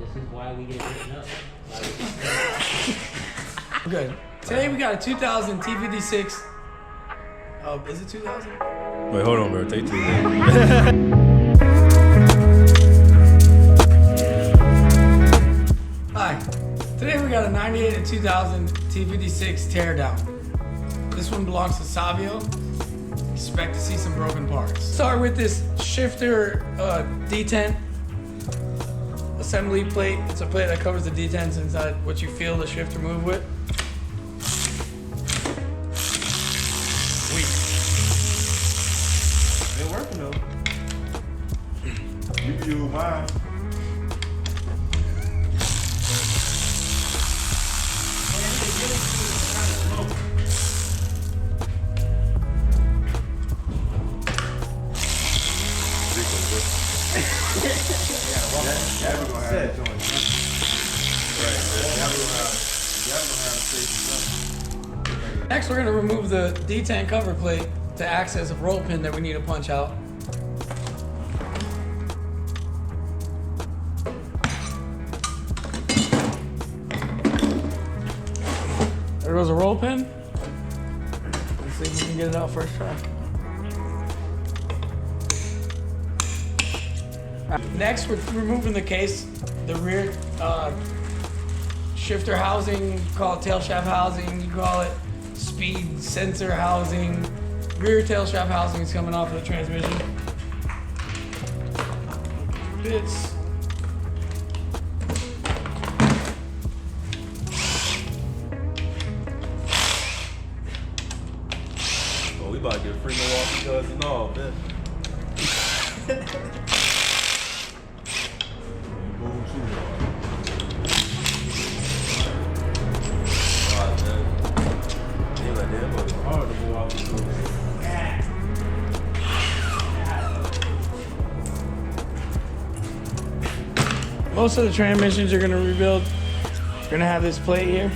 This is why we get written up. Good. Today we got a 2000 T56. Is it 2000? Wait, hold on, bro. Take two. Hi. Today we got a 98 and 2000 T56 teardown. This one belongs to Savio. Expect to see some broken parts. Start with this shifter detent assembly plate. It's a plate that covers the detents inside what you feel the shifter move with. Ain't working though. You can use mine. Next, we're going to remove the detent cover plate to access a roll pin that we need to punch out. There goes a roll pin. Let's see if we can get it out first try. Next, we're removing the case, the rear shifter housing, call it tail shaft housing, you call it speed sensor housing. Rear tail shaft housing is coming off of the transmission. Bits. Oh, we about to get free Milwaukee guns and all, man. Boom, shoot. Alright, man. Ain't like that, but it's hard to go out with those. Most of the transmissions you're going to rebuild, you're going to have this plate here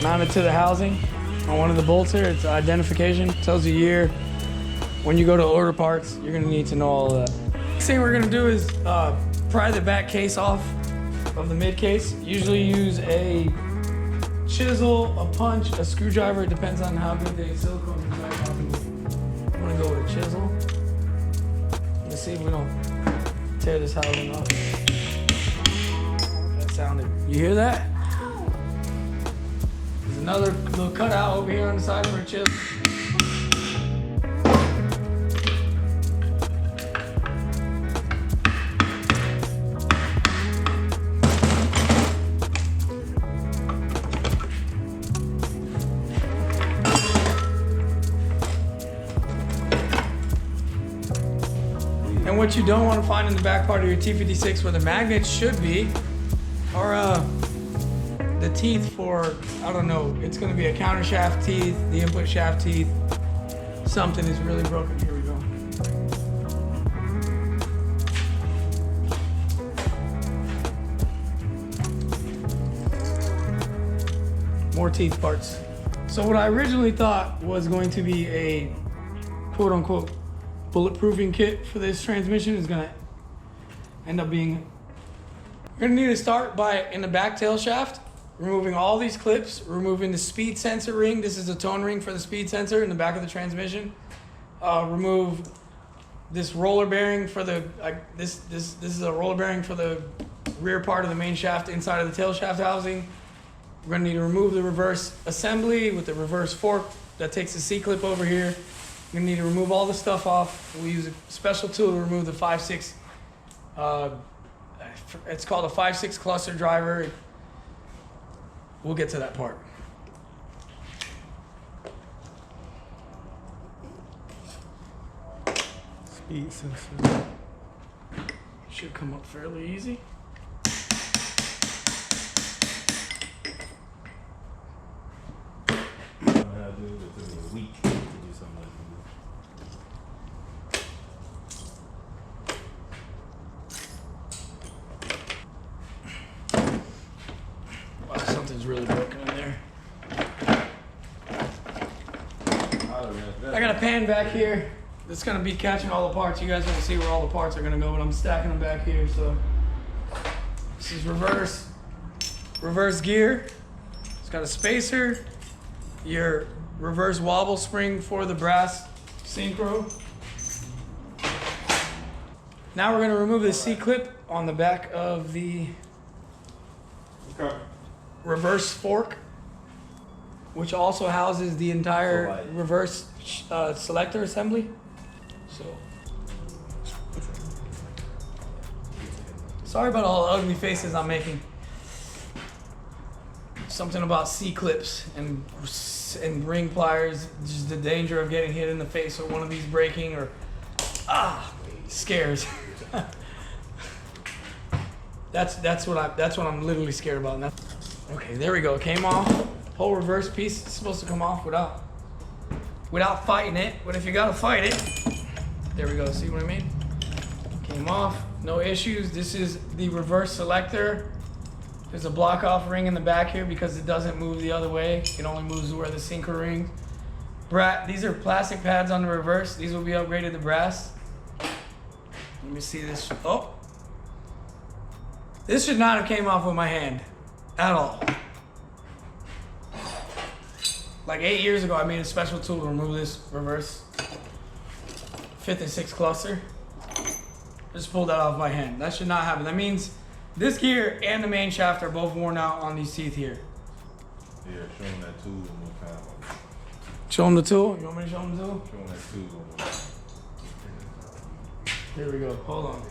mounted to the housing on one of the bolts here. It's identification, tells you year. When you go to order parts, you're going to need to know all of that. Next thing we're going to do is pry the back case off of the mid case. Usually use a chisel, a punch, a screwdriver. It depends on how good the silicone is. I'm going to go with a chisel. Let's see if we don't tear this housing off. Sounded. You hear that? There's another little cutout over here on the side of her chisel. And what you don't want to find in the back part of your T56 where the magnets should be are the teeth for, I don't know, it's going to be a counter shaft teeth, the input shaft teeth. Something is really broken. Here we go. More teeth parts. So what I originally thought was going to be a quote unquote bulletproofing kit for this transmission is going to end up being. We're gonna need to start by, in the back tail shaft, removing all these clips, removing the speed sensor ring. This is a tone ring for the speed sensor in the back of the transmission. Remove this roller bearing for the, this is a roller bearing for the rear part of the main shaft inside of the tail shaft housing. We're gonna need to remove the reverse assembly with the reverse fork that takes the C-clip over here. We're gonna need to remove all the stuff off. We use a special tool to remove the 5/6, it's called a 5/6 cluster driver. We'll get to that part. Speed sensor. Should come up fairly easy. I had to do it took me a week to do something like that. Something's really broken in there. I got a pan back here that's gonna be catching all the parts. You guys won't see where all the parts are gonna go, but I'm stacking them back here. So This is reverse gear. It's got a spacer, your reverse wobble spring for the brass synchro. Now we're gonna remove the C-clip on the back of the reverse fork, which also houses the entire reverse selector assembly. So, sorry about all the ugly faces I'm making. Something about C-clips and ring pliers, just the danger of getting hit in the face or one of these breaking or scares. That's what I'm literally scared about. Okay, there we go. Came off. Whole reverse piece is supposed to come off without fighting it. But if you gotta fight it, there we go. See what I mean? Came off. No issues. This is the reverse selector. There's a block off ring in the back here because it doesn't move the other way. It only moves where the sinker rings. These are plastic pads on the reverse. These will be upgraded to brass. Let me see this. Oh. This should not have came off with my hand at all. Like 8 years ago, I made a special tool to remove this reverse 5th and 6th cluster. Just pulled that off my hand. That should not happen. That means this gear and the main shaft are both worn out on these teeth here. Yeah, show them that tool one more time. Show them the tool? You want me to show them the tool? Show them that tool one more time. Here we go. Hold on.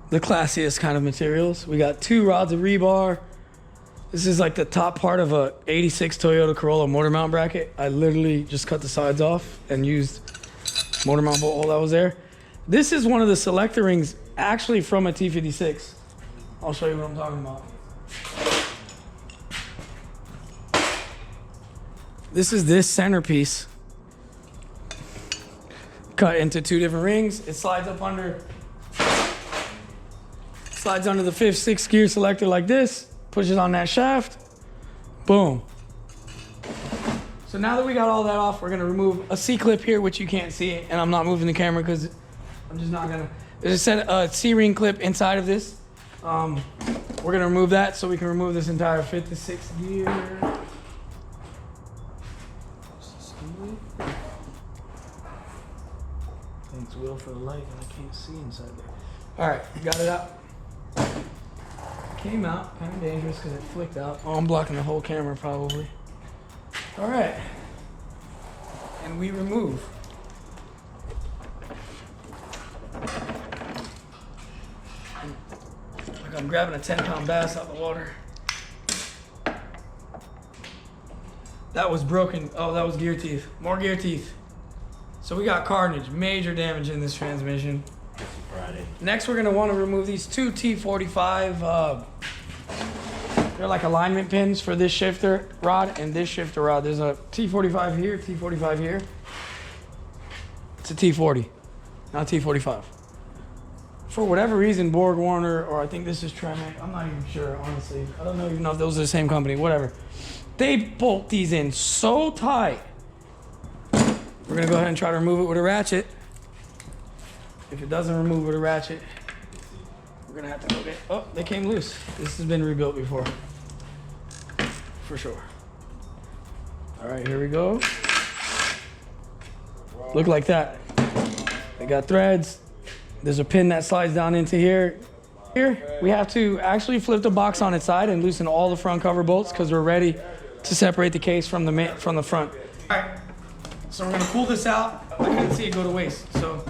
The classiest kind of materials. We got 2 rods of rebar. This is like the top part of a 86 Toyota Corolla motor mount bracket. I literally just cut the sides off and used motor mount bolt hole that was there. This is one of the Selector Rings actually from a T56. I'll show you what I'm talking about. This is this centerpiece cut into 2 different rings. It slides up under the 5th, 6th gear selector like this, pushes on that shaft, boom. So now that we got all that off, we're gonna remove a C-clip here, which you can't see, and I'm not moving the camera because I'm just not gonna. There's a C-ring clip inside of this. We're gonna remove that so we can remove this entire 5th to 6th gear. Thanks, Will, for the light, and I can't see inside there. All right, you got it out. Came out, kind of dangerous because it flicked out. Oh, I'm blocking the whole camera probably. All right, and we remove. Like I'm grabbing a 10-pound bass out of the water. That was broken. Oh, that was gear teeth. More gear teeth. So we got carnage, major damage in this transmission. Friday. Next, we're gonna want to remove these 2 T45. They're like alignment pins for this shifter rod and this shifter rod. There's a T45 here, T45 here. It's a T40, not T45. For whatever reason, Borg Warner, or I think this is Tremec, I'm not even sure, honestly. I don't even know if those are the same company, whatever. They bolt these in so tight. We're gonna go ahead and try to remove it with a ratchet. If it doesn't remove with a ratchet, we're gonna have to go get, oh, they came loose. This has been rebuilt before, for sure. All right, here we go. Look like that. They got threads. There's a pin that slides down into here. Here, we have to actually flip the box on its side and loosen all the front cover bolts because we're ready to separate the case from the front. All right, so we're gonna pull this out. I couldn't see it go to waste, so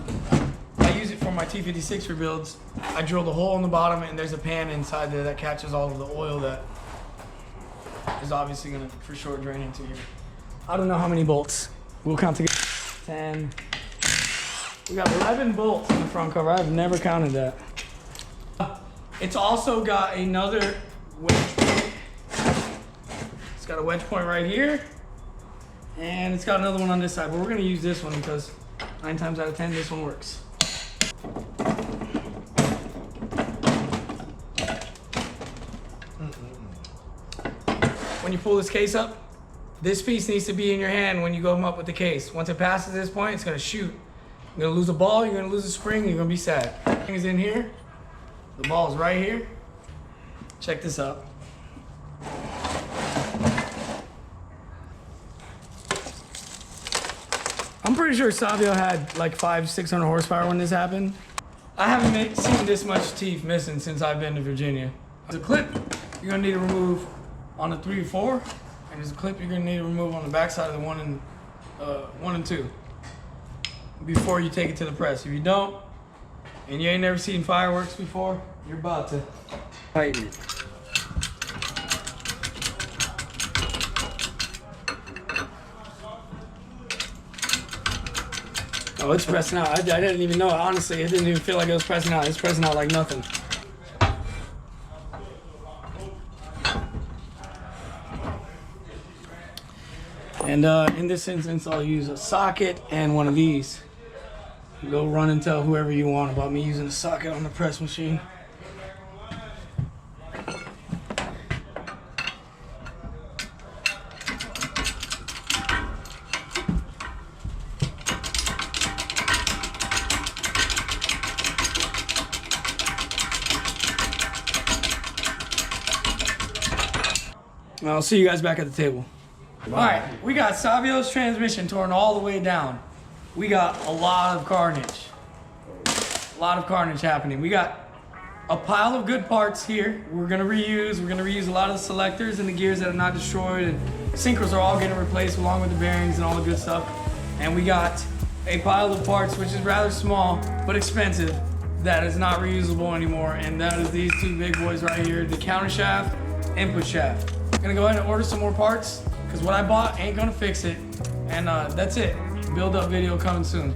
I use it for my T56 rebuilds. I drilled a hole in the bottom and there's a pan inside there that catches all of the oil that is obviously gonna for sure drain into here. I don't know how many bolts. We'll count together. 10. We got 11 bolts in the front cover. I've never counted that. It's also got another wedge point. It's got a wedge point right here. And it's got another one on this side, but we're gonna use this one because 9 times out of 10, this one works. When you pull this case up, this piece needs to be in your hand when you go up with the case. Once it passes this point, it's gonna shoot. You're gonna lose a ball, you're gonna lose a spring, you're gonna be sad. Things in here, the ball's right here. Check this out. I'm pretty sure Savio had like 500-600 horsepower when this happened. I haven't seen this much teeth missing since I've been to Virginia. There's a clip you're gonna need to remove on the 3 or 4, and there's a clip you're gonna need to remove on the backside of the 1 and 2 before you take it to the press. If you don't, and you ain't never seen fireworks before, you're about to tighten it. Oh, it's pressing out. I didn't even know. Honestly, it didn't even feel like it was pressing out. It's pressing out like nothing. And in this instance, I'll use a socket and one of these. Go run and tell whoever you want about me using a socket on the press machine. I'll see you guys back at the table. All right, we got Savio's transmission torn all the way down. We got a lot of carnage. A lot of carnage happening. We got a pile of good parts here. We're gonna reuse a lot of the selectors and the gears that are not destroyed, and synchros are all getting replaced along with the bearings and all the good stuff. And we got a pile of parts which is rather small but expensive that is not reusable anymore, and that is these two big boys right here, the counter shaft, input shaft. I'm gonna go ahead and order some more parts because what I bought ain't gonna fix it. And that's it. Build up video coming soon.